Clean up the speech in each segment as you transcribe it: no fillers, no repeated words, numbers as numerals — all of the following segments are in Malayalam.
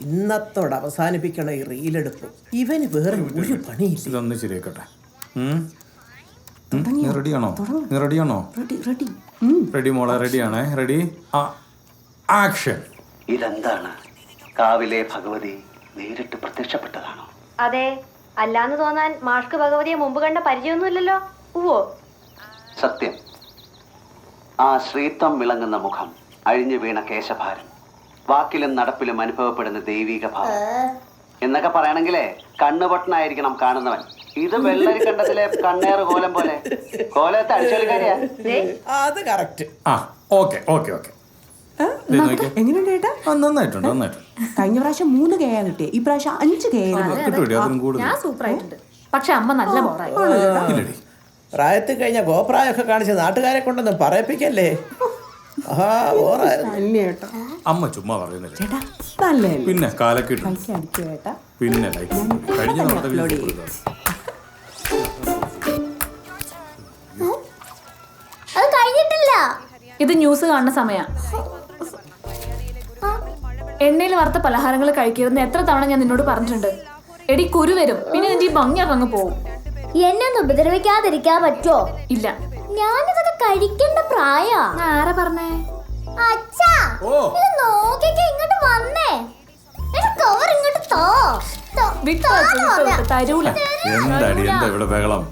ഇന്നത്തോടെ അവസാനിപ്പിക്കണ ഈ റീലെടുപ്പ്. ഇവന് വേറെ ഒരു പണിയില്ല. ഇതൊന്ന് ശരിയാക്കട്ടെ. റെഡിയാണോ? റെഡിയാണോ? റെഡി മോളെ, റെഡിയാണേ. Ready, action. ഇതെന്താണ്? കാവിലെ ഭഗവതി നേരിട്ട് പ്രത്യക്ഷപ്പെട്ടതാണോ? അതെ, അല്ലാന്ന് തോന്നാൻ മാഷ്ക്ക് ഭഗവതിയെ മുമ്പ് കണ്ട പരിചയമൊന്നുമില്ലല്ലോ. ഉവ്വോ? സത്യം. ആ ശ്രീത്വം വിളങ്ങുന്ന മുഖം, അഴിഞ്ഞു വീണ കേശഭാരം, വാക്കിലും നടപ്പിലും അനുഭവപ്പെടുന്ന ദൈവിക ഭാവം എന്നൊക്കെ പറയണെങ്കിലേ കണ്ണുപൊട്ടനായിരിക്കണം കാണുന്നവൻ. ഇത് വെള്ളരിക്കണ്ടത്തിലെ കണ്ണേറ് കോലം പോലെ. കോലത്തെ അടിച്ചൊലിക്കാരിയാ. അത് കറക്റ്റ്. Okay okay okay. എങ്ങനെയുണ്ട് ചേട്ടാ? നന്നായിട്ടുണ്ട്, നന്നായിട്ടുണ്ട്. കഴിഞ്ഞ പ്രാവശ്യം 3 KA കിട്ടിയ, ഈ പ്രാവശ്യം 5 KA. ഞാൻ സൂപ്പർ ആയിട്ടുണ്ട്. പക്ഷെ അമ്മ നല്ല ബോറായി. പ്രായത്തിൽ കഴിഞ്ഞ ഗോപ്രായൊക്കെ കാണിച്ച് നാട്ടുകാരെ കൊണ്ടൊന്നും പറയിപ്പിക്കല്ലേ. അമ്മ ചുമ്മാ പറയുന്നില്ല. ചേട്ടാ നല്ലേ? പിന്നെ കാലക്കിട്ട് പൈസ അടിച്ചു ചേട്ടാ. പിന്നെ കഴിഞ്ഞ അത് കഴിഞ്ഞിട്ടില്ല. ഇത് ന്യൂസ് കാണുന്ന സമയാ. എണ്ണയിൽ വറുത്ത പലഹാരങ്ങൾ കഴിക്കരുതെന്ന് എത്ര തവണ ഞാൻ നിന്നോട് പറഞ്ഞിട്ടുണ്ട്. എടി കുരു വരും, പിന്നെ നിന്റെ ഈ ഭംഗിയൊക്കെ അങ്ങ് പോവും. എന്നെ ഒന്ന് ഉപദ്രവിക്കാതിരിക്കാൻ പറ്റോ? ഇല്ല, ഞാനിതൊക്കെ കഴിക്കേണ്ട പ്രായ. ആരാ പറഞ്ഞേ? അച്ഛാ, ഇത് നോക്കിക്കേ, ഇങ്ങോട്ട് വന്നേ. കവർ ഇങ്ങോട്ട് തരൂല. എന്താടി, എന്താ ഇവിടെ ബഹളം?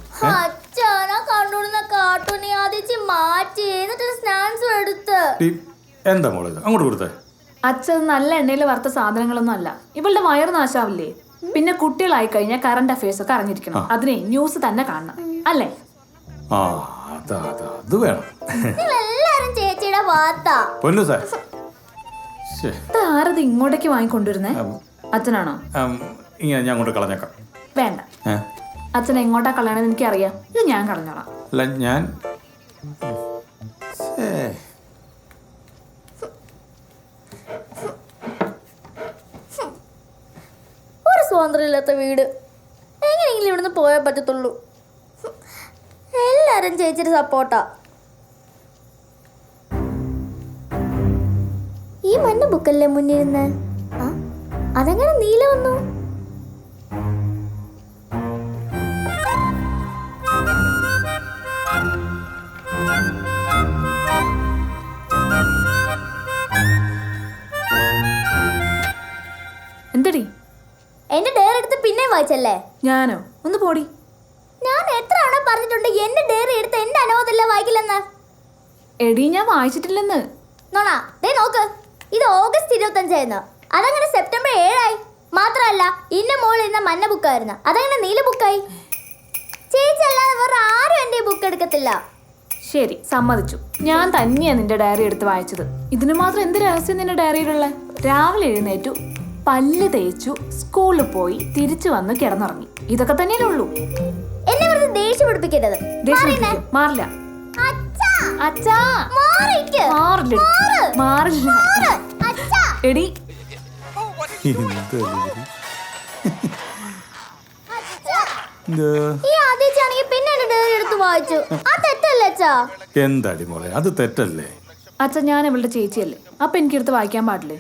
അച്ഛാ, ഞാൻ കണ്ടുകൊടുന്ന കാർട്ടൂണി ആദ്യം മാറ്റി എന്നിട്ട് സ്നാക്സും എടുത്ത്. എന്താ മോളെ അങ്ങോട്ട് കൊടുത്തേ? അച്ഛൻ നല്ല എണ്ണയിൽ വറുത്ത സാധനങ്ങളൊന്നും അല്ല. ഇവളുടെ വയറ് നാശാവില്ലേ? പിന്നെ കുട്ടികളായി കഴിഞ്ഞാൽ കറണ്ട് അഫയേഴ്സ് ഒക്കെ അറിഞ്ഞിരിക്കണം. അതിനെ ന്യൂസ് തന്നെ കാണണം, അല്ലേ? അത് വേണം. എല്ലാരും ചേച്ചിയുടെ വാർത്ത. ആരത് ഇങ്ങോട്ടേക്ക് വാങ്ങിക്കൊണ്ടിരുന്നേ? അച്ഛനാണോ? ഞാൻ അങ്ങോട്ട് കളഞ്ഞേക്കാം. വേണ്ട, അച്ഛൻ എങ്ങോട്ടാ കളയണെന്ന് എനിക്കറിയാം. ഇത് ഞാൻ കളഞ്ഞോളാം. ഞാൻ ഒരു സ്വാതന്ത്ര്യമില്ലാത്ത വീട്. എങ്ങനെയെങ്കിലും ഇവിടുന്ന് പോയാൽ പറ്റത്തുള്ളൂ. എല്ലാരും ചേച്ചിയുടെ സപ്പോർട്ടാ. ഈ മഞ്ഞ ബുക്കല്ലേ മുന്നിരുന്ന്? അതെങ്ങനെ നീല വന്നു? എന്തടി? എന്റെ ഡയറി എടുത്ത് പിന്നെ വായിച്ചല്ലേ? ഞാനോ? ഒന്ന് പോടി. ഞാൻ എത്ര തവണ പറഞ്ഞിട്ടുണ്ട് എന്റെ ഡയറി എടുത്ത് എന്റെ അനുവാദമില്ല വായിക്കില്ലെന്ന്. എടി, ഞാൻ വായിച്ചിട്ടില്ലെന്ന്. നോണാ, ദേ നോക്ക്. ഇത് ഓഗസ്റ്റ് 25 അതങ്ങനെ സെപ്റ്റംബർ 7 മാത്രമല്ല, ഇന്ന മോളിൽ ഇരുന്ന മഞ്ഞ ബുക്കായിരുന്നു, അതങ്ങനെ നീല ബുക്കായി. ചേച്ചി അല്ലാതെ വേറെ ആരും എന്റെ ബുക്ക് എടുക്കത്തില്ല. ശരി, സമ്മതിച്ചു. ഞാൻ തന്നെയാ നിന്റെ ഡയറി എടുത്ത് വായിച്ചത്. ഇതിനു മാത്രം എന്ത് രഹസ്യം നിന്റെ ഡയറിയിലുള്ള? രാവിലെ എഴുന്നേറ്റു, പല്ല് തേച്ചു, സ്കൂളിൽ പോയി, തിരിച്ചു വന്ന് കിടന്നുറങ്ങി. ഇതൊക്കെ തന്നെയല്ലേ ഉള്ളൂ. എന്നെ വെറുതെ ദേഷ്യം പിടിപ്പിക്കരുത്. മാറില്ല. അച്ഛാ, മാറില്ല. എടി, എന്താടി മോളെ, അത് തെറ്റല്ലേ? അച്ഛൻ, ഞാൻ ഇവളുടെ ചേച്ചിയല്ലേ, അപ്പൊ എനിക്കെടുത്ത് വായിക്കാൻ പാടില്ലേ?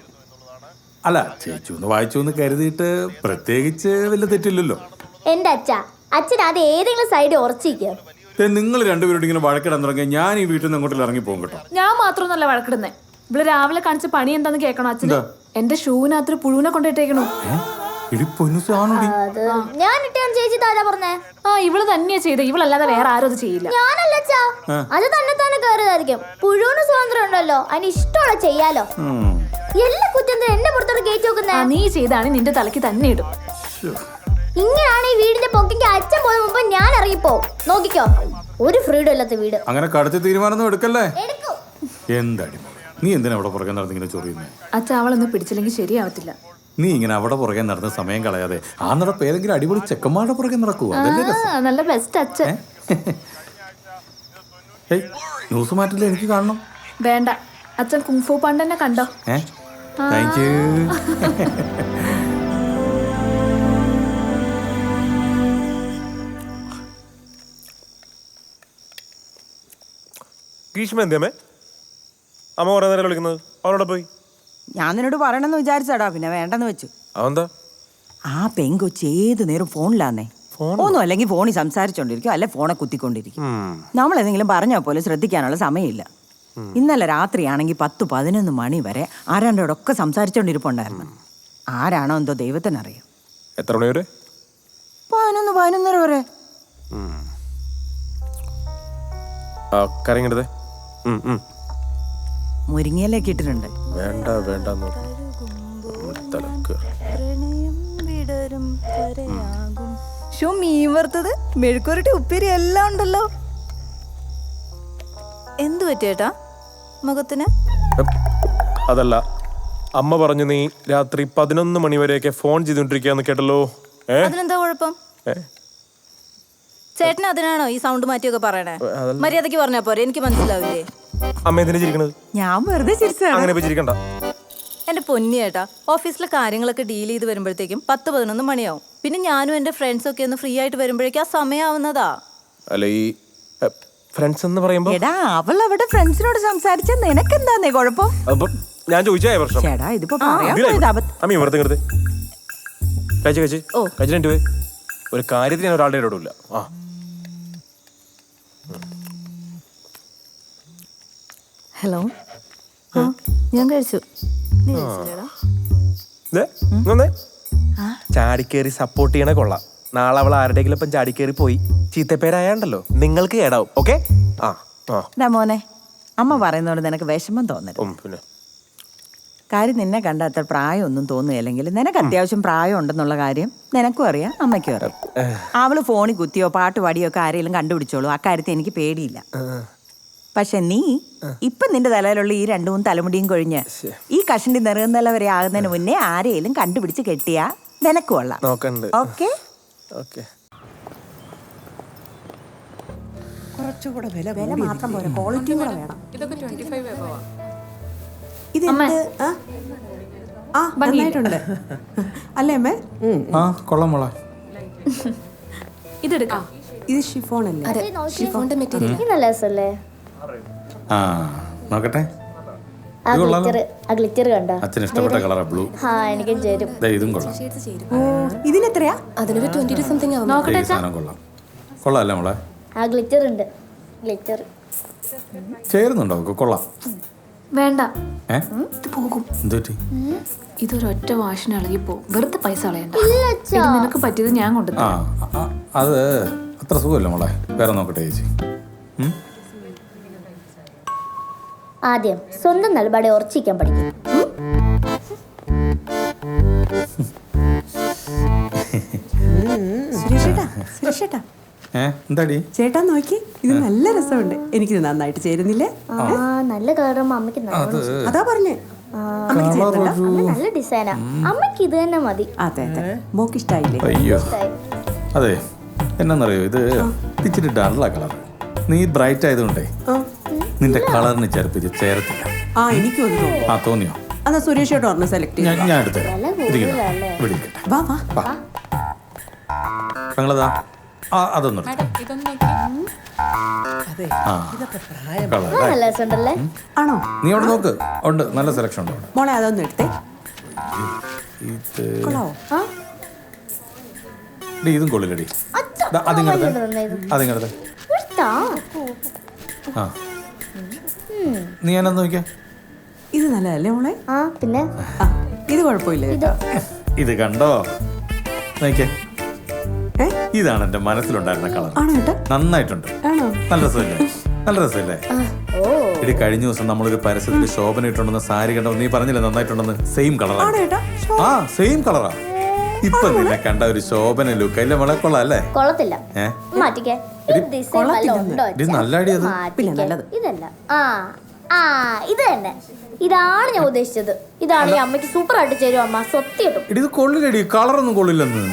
അല്ല, ചേച്ചി ഒന്ന് വായിച്ചു എന്ന് കരുതിയിട്ട് പ്രത്യേകിച്ച് വലിയ തെറ്റില്ലല്ലോ. എന്റെ അച്ഛൻ അത് ഏതെങ്കിലും സൈഡ് ഉറച്ചിരിക്കുക. നിങ്ങൾ രണ്ടുപേരോട് ഇങ്ങനെ വഴക്കിടാൻ തുടങ്ങിയ ഞാൻ ഈ വീട്ടിൽ നിന്ന് അങ്ങോട്ട് ഇറങ്ങി പോകും കേട്ടോ. ഞാൻ മാത്രമൊന്നല്ല വഴക്കിടുന്നേ. ഇവിടെ രാവിലെ കാണിച്ച പണി എന്താന്ന് കേൾക്കണോ അച്ഛൻ? എന്റെ ഷൂവിനകത്തൊരു പുഴുവിനെ കൊണ്ടിട്ടേക്കണു. ഞാൻ ഇട്ടാൻ ചേച്ചി താരാ പറഞ്ഞേ? ഇവള് തന്നെയാ ചെയ്ത. ഇവളല്ലാതെ വേറെ ആരും അത് ചെയ്യില്ല. ഞാനല്ല അച്ഛാ, അത് തന്നെ കയറിയതായിരിക്കും. പുഴുവിന് സ്വാതന്ത്ര്യം ഉണ്ടല്ലോ, അതിന് ഇഷ്ടമുള്ള ചെയ്യാലോ. എല്ലാ കുറ്റം എന്നെ പുറത്തോട്ട് കയറ്റി നോക്കുന്നേ. നീ ചെയ്താണ് നിന്റെ തലയ്ക്ക് തന്നെ ഇടും. ഇങ്ങനെയാണ് ഈ വീടിന്റെ പൊക്കിക്ക് അച്ഛൻ പോയ മുമ്പ് ഞാൻ ഇറങ്ങിപ്പോ. നോക്കിക്കോ, ഒരു ഫ്രീഡം ഇല്ലാത്ത വീട്. അങ്ങനെ കടുത്ത തീരുമാനം എടുക്കല്ലേ. എന്താടി നീ എന്തിനാ അവിടെ പുറകെ നടന്നിങ്ങനെ ചൊറിയുന്നേ? അച്ഛൻ അവളൊന്ന് പിടിച്ചില്ലെങ്കിൽ ശരിയാവത്തില്ല. നീ ഇങ്ങനെ അവിടെ പുറകെ നടന്ന സമയം കളയാതെ ആ നടപ്പ് ഏതെങ്കിലും അടിപൊളി ചെക്കന്മാരുടെ പുറകെ നടക്കുക. നല്ല ബെസ്റ്റ് അച്ഛൻ. ന്യൂസ് മാറ്റില്ല, എനിക്ക് കാണണം. വേണ്ട, അച്ഛൻ കുങ്ഫു പണ്ടെന്നെ കണ്ടോ? Thank you. ഗ്രീഷ്മ എന്തേ? അമ്മ കുറേ നേരം വിളിക്കുന്നത്? അവളോടെ പോയി. ഞാൻ നിന്നോട് പറയണമെന്ന് വിചാരിച്ചാടാ, പിന്നെ വേണ്ടെന്ന് വെച്ചു. അതെന്താ? ആ പെങ്കൊച്ച് ഏത് നേരം ഫോണിലാന്നേ. ഒന്നും അല്ലെങ്കിൽ ഫോണിൽ സംസാരിച്ചോണ്ടിരിക്കും, അല്ലെ ഫോണെ കുത്തിക്കൊണ്ടിരിക്കും. നമ്മളെന്തെങ്കിലും പറഞ്ഞാൽ പോലും ശ്രദ്ധിക്കാനുള്ള സമയമില്ല. ഇന്നലെ രാത്രിയാണെങ്കിൽ 10-11 മണി വരെ ആരാണ്ടോടൊക്കെ സംസാരിച്ചോണ്ടിരിപ്പുണ്ടായിരുന്നു. ആരാണോ എന്തോ ദൈവത്തിനറിയാം. എത്ര മണി വരെ? 11-11:30 വരെ. കരങ്ങരുതേ. മുരിങ്ങയിലേക്ക് ഇട്ടിട്ടുണ്ട്. വേണ്ട വേണ്ടെന്ന് തലക്ക്. മീൻ വറുത്തത്, മെഴുക്കുരട്ടി, ഉപ്പേരി എല്ലാം ഉണ്ടല്ലോ. എന്തു പറ്റിയേട്ടാ മുഖത്തിന്? അതല്ല, അമ്മ പറഞ്ഞു നീ രാത്രി 11 മണി വരെയൊക്കെ ഫോൺ ചെയ്തോണ്ടിരിക്കാന്ന് കേട്ടല്ലോ. അതിനെന്താ കുഴപ്പം? ചേട്ടന് അതിനാണോ ഈ സൗണ്ട് മാറ്റിയൊക്കെ പറയണേ? മര്യാദക്ക് പറഞ്ഞാ പോരെ, എനിക്ക് മനസ്സിലാവില്ലേ? അമ്മ എന്തിനാ ചിരിക്കണത്? ഞാൻ വെറുതെ ചിരിച്ചതാണ്. അങ്ങനെ പോയി ചിരിക്കണ്ട. എന്റെ പൊന്നി ചേട്ടാ, ഓഫീസിലെ കാര്യങ്ങളൊക്കെ ഡീൽ ചെയ്ത് വരുമ്പോഴത്തേക്കും 10-11 മണിയാവും. പിന്നെ ഞാനും എന്റെ ഫ്രണ്ട്സും ഒക്കെ ഒന്ന് ഫ്രീ ആയിട്ട് വരുമ്പോഴേക്കും ആ സമയമാവുന്നതാ. അല്ല, ഈ ഫ്രണ്ട്സ് എന്ന് പറയുമ്പോ എടാ, അവൾ അവിടെ ഫ്രണ്ട്സിനോട് സംസാരിച്ച നിനക്കെന്താന്നേ കുഴപ്പം? ഞാൻ ചോദിച്ചായ പ്രശ്നം. ചേടാ, ഇതിപ്പോ പറയാൻ പോയത് അബദ്ധം. അമ്മ ഇവിടുത്തെ കഴിച്ച് കഴിച്ചിട്ട് പോയി. ഒരു കാര്യത്തിന് ഞാൻ ഒരാളുടെ ഇടപെടില്ല. ഹലോ, ഞാൻ കഴിച്ചു. ചാടിക്കേറി സപ്പോർട്ട് ചെയ്യണ കൊള്ളാം. നാളെ അവൾ ആരുടെയെങ്കിലും ഇപ്പം ചാടിക്കേറി പോയി ചീത്തപ്പേരായാണ്ടല്ലോ, നിങ്ങൾക്ക് കേടാവും. ഓക്കെ? മോനെ, അമ്മ പറയുന്നോട് നിനക്ക് വിഷമം തോന്നരുത്. പിന്നെ കാര്യം നിന്നെ കണ്ട അത്ര പ്രായമൊന്നും തോന്നുകയില്ലെങ്കിൽ നിനക്ക് അത്യാവശ്യം പ്രായം ഉണ്ടെന്നുള്ള കാര്യം നിനക്കും അറിയാം, അമ്മയ്ക്കും അറിയാം. അവള് ഫോണിൽ കുത്തിയോ പാട്ട് പാടിയോ ഒക്കെ ആരെങ്കിലും കണ്ടുപിടിച്ചോളൂ, അക്കാര്യത്തിൽ എനിക്ക് പേടിയില്ല. പക്ഷെ നീ ഇപ്പൊ നിന്റെ തലയിലുള്ള ഈ 2-3 തലമുടിയും കൊഴിഞ്ഞ് ഈ കഷണ്ടി നിറകുന്നല വരെ ആകുന്നതിന് മുന്നേ ആരെയും കണ്ടുപിടിച്ച് കെട്ടിയാ നിനക്ക് കൊള്ളാം. ഓക്കെ? കുറച്ചുകൂടെ വില മാത്രം പോരാ, ക്വാളിറ്റിയും കൂടെ വേണം. ഇത് നന്നായിട്ടുണ്ട് അല്ലേ അമ്മേ? കൊള്ളാം മോളെ. ഇതെടുക്കാം. ഇത് ഷിഫോൺ അല്ലേ? ഷിഫോണിന്റെ മെറ്റീരിയൽ നല്ല രസമല്ലേ? നോക്കട്ടെ. ആ ഗ്ലിറ്റർ കണ്ടോ? അച്ഛന് ഇഷ്ടപ്പെട്ട കളറാ ബ്ലൂ. എനിക്കും ചേരും. ഇതും കൊള്ളാം. ഇതിനെത്രയാ? അതിന് 20 സംതിങ് ആവും. ഈ സാധനം കൊള്ളാം. കൊള്ളാല്ലേ മോളെ? ആ ഗ്ലിറ്റർ ഉണ്ട്. ഗ്ലിറ്റർ ചേരുന്നുണ്ടോ? കൊള്ളാം. വേണ്ട, ഇത് പോകും. എന്തുപറ്റി? ഇതൊരൊറ്റ വാഷിന് ഇളകിപ്പോവും. വെറുതെ പൈസ കളയണ്ട. ഇത് നിനക്ക് പറ്റിയത് ഞാൻ കൊണ്ടുവന്നു. അത് അത്ര സുഖമല്ല മോളെ. വേറെ നോക്കട്ടെ ചേച്ചി. ആദ്യം സ്വന്തം നിലപാടെ ഉറച്ചിക്കാൻ പഠിക്കും. സുരേഷേട്ടാ, എന്താടി ചേട്ടാ നോക്കി, ഇത് നല്ല രസമുണ്ട്. എനിക്കിത് നന്നായിട്ട് ചേരുന്നില്ലേ? നല്ല കളറും അമ്മയ്ക്ക് അതാ പറഞ്ഞേ. നല്ല ഡിസൈനാ. അമ്മയ്ക്ക് ഇത് തന്നെ മതി. അതെ അതെ, മോക്ക് ഇഷ്ടായില്ലേ? അയ്യോ, അതെ. എന്നാന്നറിയോ, ഇത് ഇച്ചിരി ഡള്ള കളർ. നീ ബ്രൈറ്റ് ആയതുകൊണ്ടേ നിന്റെ കളറിന് ചെറുപ്പിച്ച് ചേരത്തില്ല. എനിക്കും അത് തോന്നുന്നു. തോന്നിയോ? എന്നാ സുരേഷ് ചേട്ടാ ഒരെണ്ണം സെലക്ട് ചെയ്യാം. ഞാൻ എടുത്തരാം. ഇവിടെ ഇരിക്കട്ടെ. വാ വാ. ഞങ്ങളതാ അതൊന്നും നല്ല രസമുണ്ടല്ലേ? ആണോ? നീ അവിടെ നോക്ക്, ഉണ്ട് നല്ല സെലക്ഷൻ ഉണ്ട് അവിടെ. മോളെ അതൊന്നും എടുത്തേ. ഇതും കൊള്ളില്ലടി. അതിങ്ങടുത്ത് നീ എന്നാ നോക്കിയാ? ഇത് നല്ലതല്ലേ മോളെ? പിന്നെ ഇത് കുഴപ്പമില്ല കേട്ടോ. ഇത് കണ്ടോ? നോക്കിയേ, ഇതാണ് എന്റെ മനസ്സിലുണ്ടായിരുന്ന കളർ. നന്നായിട്ടുണ്ട്. നല്ല രസമില്ലേ? നല്ല രസമില്ലേ? ഇത് കഴിഞ്ഞ ദിവസം നമ്മളൊരു പരസ്യത്തിൽ ശോഭന ഇട്ടുണ്ടെന്ന് സാരി കണ്ടോ? നീ പറഞ്ഞില്ലേ നന്നായിട്ടുണ്ടെന്ന്? സെയിം കളറാ. സെയിം കളറാ. ഇപ്പൊ നിന്നെ കണ്ട ഒരു ശോഭന ലുക്ക് അല്ലേ മോളെ? കൊള്ളാം അല്ലേ? കൊള്ളത്തില്ല. മാറ്റിക്കേ. ഇത് നല്ല ഐഡിയ. ഇതല്ല. ഇത് തന്നെ. ഇതാണ് ഞാൻ ഉദ്ദേശിച്ചത്. ഇതാണ് ഈ അമ്മയ്ക്ക് സൂപ്പർ ആയിട്ട് ചേരും. അമ്മ സത്യം. ഇത് കൊള്ളില്ലടി, കളറൊന്നും കൊള്ളില്ലെന്ന്.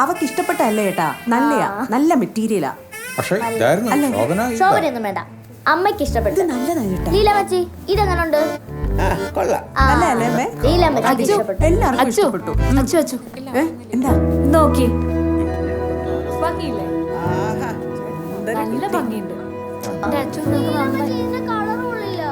അവക്ക് ഇഷ്ടപ്പെട്ടല്ലേ ചേട്ടാ? നല്ലയാ, നല്ല മെറ്റീരിയലാ. പക്ഷേ ശോഭനയൊന്നും വേണ്ട, അമ്മയ്ക്ക് ഇഷ്ടപ്പെട്ടു. ലീലമ്മച്ചി ഇതെങ്ങനുണ്ട്? ലീലമ്മച്ചിക്ക് ഇഷ്ടപ്പെട്ടു. എല്ലാവർക്കും ഇഷ്ടപ്പെട്ടു. എന്താ നോക്കി ഭംഗിയില്ലേ? നല്ല ഭംഗിയുണ്ട്. കളർ കൊള്ളില്ല.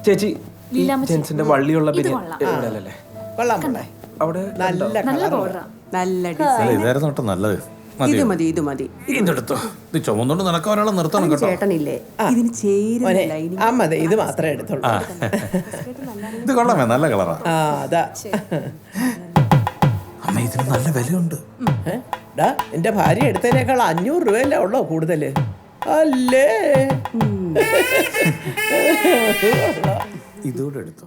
ചേച്ചി ഈ ലീലാമ്മച്ചി. ജെൻസിന്റെ വള്ളിയുള്ള ഇത് ബനിയൻ കൊള്ളാം. എവിടെയല്ലേ കൊള്ളാം മോളെ. അവിടെ നല്ല നല്ല കളർ ബോർഡറാ. നല്ല അല്ല ഇതായിരുന്നു കേട്ടോ നല്ലത്. മതി ഇത് മതി ഇത് മതി. ഇതെടുത്തോ. ഇത് ചുമന്നുകൊണ്ട് നടക്കാൻ ഒരാളെ നിർത്തണം കേട്ടോ. ചേട്ടനില്ലേ ഇതിന് ചേരുന്ന മോനെ ലൈനിങ് ആ മതി ഇത് മാത്രമേ എടുത്തുള്ളൂ. ഇത് കൊള്ളാമേ, നല്ല കളറാ. ആ അതാ. അമ്മ ഇതിന് നല്ല വിലയുണ്ട്. ഡാ എന്റെ ഭാര്യ എടുത്തതിനേക്കാൾ 500 രൂപയല്ലേ ഉള്ളോ കൂടുതല്? അല്ലേ ഇതുകൂടെ എടുത്തോ.